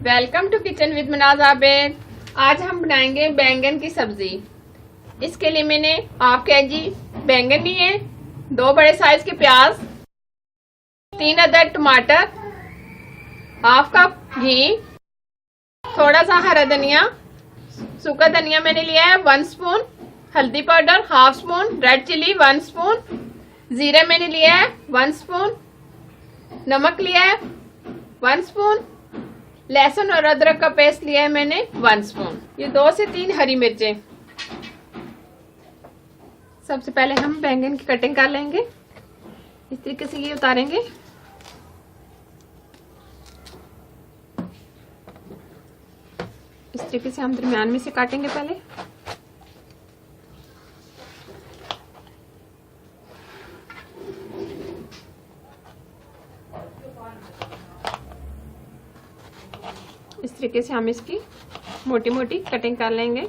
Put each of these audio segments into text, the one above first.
Welcome to kitchen with Manaj Abid. आज हम बनाएंगे बैंगन की सब्जी। इसके लिए मैंने हाफ केजी बैंगन लिए, 2 बड़े साइज के प्याज, 3 अदद टमाटर, हाफ कप घी, थोड़ा सा हरा धनिया, सूखा धनिया मैंने लिया है 1 स्पून, हल्दी powder half spoon, red chilli 1 spoon, जीरा मैंने लिया है 1 स्पून, नमक लिया है 1 स्पून, लहसुन और अदरक का पेस्ट लिया है मैंने 1 स्पून। ये 2 से 3 हरी मिर्चें। सबसे पहले हम बैंगन की कटिंग कर लेंगे। इस तरीके से ये उतारेंगे। इस तरीके से हम दरमियान में से काटेंगे पहले। इस तरीके से हम इसकी मोटी मोटी कटिंग कर लेंगे।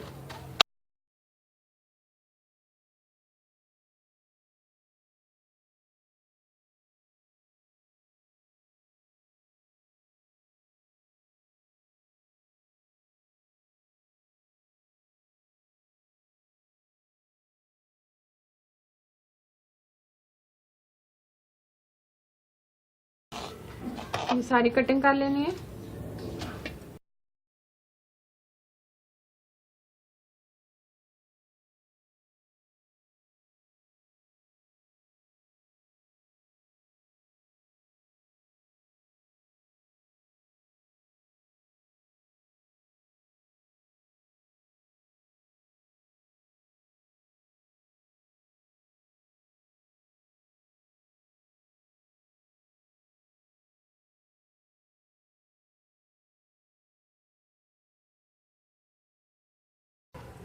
ये सारी कटिंग कर लेनी है।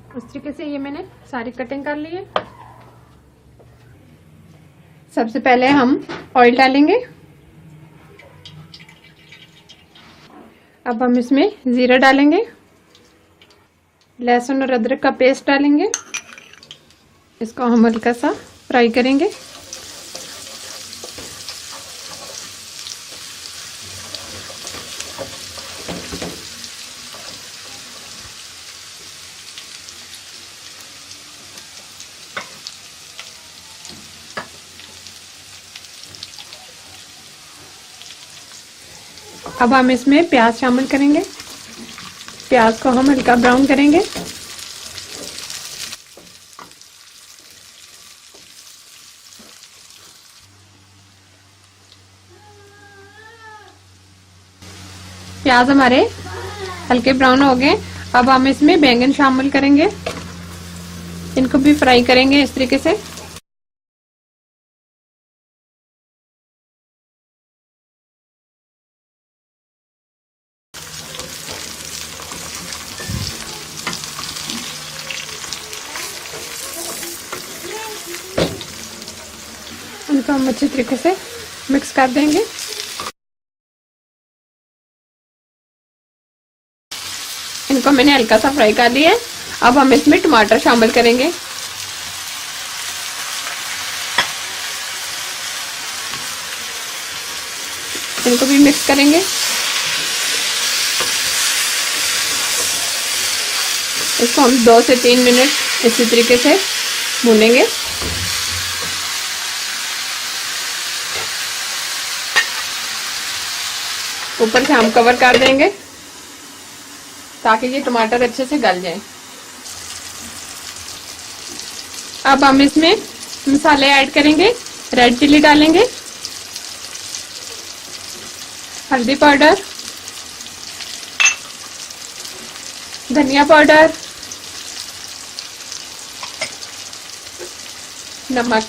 इस तरीके से ये मैंने सारी कटिंग कर ली है। सबसे पहले हम ऑयल डालेंगे। अब हम इसमें जीरा डालेंगे, लहसुन और अदरक का पेस्ट डालेंगे। इसको हम हल्का सा फ्राई करेंगे। अब हम इसमें प्याज शामिल करेंगे। प्याज को हम हल्का ब्राउन करेंगे। प्याज हमारे हल्के ब्राउन हो गए। अब हम इसमें बैंगन शामिल करेंगे। इनको भी फ्राई करेंगे इस तरीके से। इनको हम अच्छे तरीके से मिक्स कर देंगे। इनको मैंने हल्का सा फ्राई कर लिया है। अब हम इसमें टमाटर शामिल करेंगे। इनको भी मिक्स करेंगे। इसको हम 2 से 3 मिनट इसी तरीके से भूनेंगे। ऊपर से हम कवर कर देंगे ताकि ये टमाटर अच्छे से गल जाए। अब हम इसमें मसाले ऐड करेंगे। रेड चिली डालेंगे, हल्दी पाउडर, धनिया पाउडर, नमक।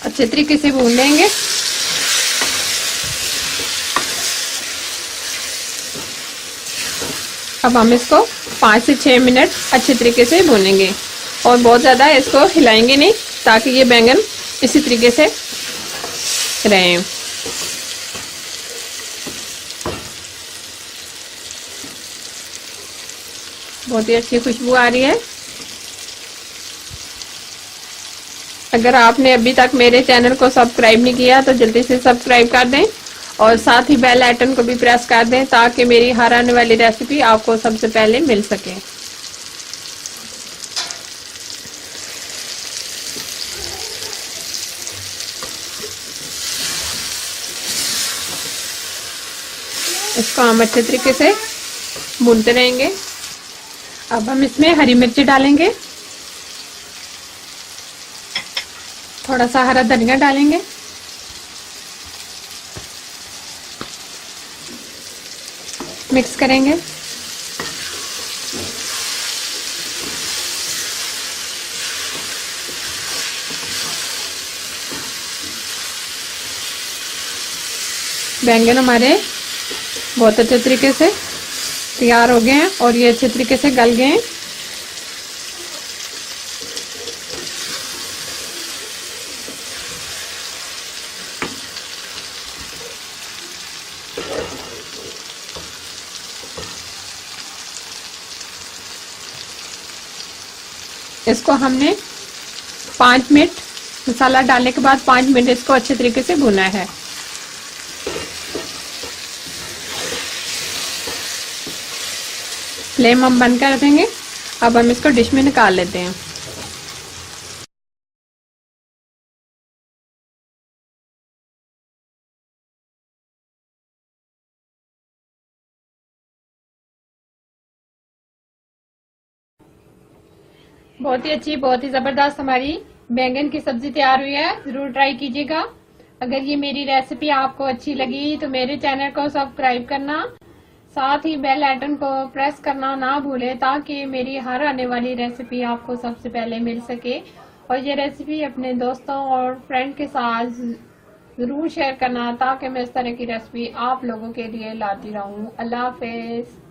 अच्छे तरीके से भून लेंगे। अब हम इसको 5 से 6 मिनट अच्छे तरीके से भूनेंगे और बहुत ज़्यादा इसको हिलाएंगे नहीं ताकि ये बैंगन इसी तरीके से रहे। बहुत ही अच्छी खुशबू आ रही है। अगर आपने अभी तक मेरे चैनल को सब्सक्राइब नहीं किया तो जल्दी से सब्सक्राइब कर दें और साथ ही बेल आइकन को भी प्रेस कर दें ताकि मेरी हर आने वाली रेसिपी आपको सबसे पहले मिल सके। इसको हम अच्छे तरीके से भूनते रहेंगे। अब हम इसमें हरी मिर्ची डालेंगे, थोड़ा सा हरा धनिया डालेंगे, मिक्स करेंगे। बैंगन हमारे बहुत अच्छे तरीके से तैयार हो गए हैं और ये अच्छे तरीके से गल गए हैं। इसको हमने 5 मिनट मसाला डालने के बाद 5 मिनट इसको अच्छे तरीके से भुना है। फ्लेम हम बंद कर देंगे। अब हम इसको डिश में निकाल लेते हैं। बहुत ही अच्छी, बहुत ही जबरदस्त हमारी बैंगन की सब्जी तैयार हुई है। जरूर ट्राई कीजिएगा। अगर ये मेरी रेसिपी आपको अच्छी लगी तो मेरे चैनल को सब्सक्राइब करना, साथ ही बेल आइकन को प्रेस करना ना भूलें ताकि मेरी हर आने वाली रेसिपी आपको सबसे पहले मिल सके। और ये रेसिपी अपने दोस्तों और फ्रेंड के साथ जरूर शेयर करना ताकि मैं इस तरह की रेसिपी आप लोगों के लिए लाती रहूं। अल्लाह हाफिज।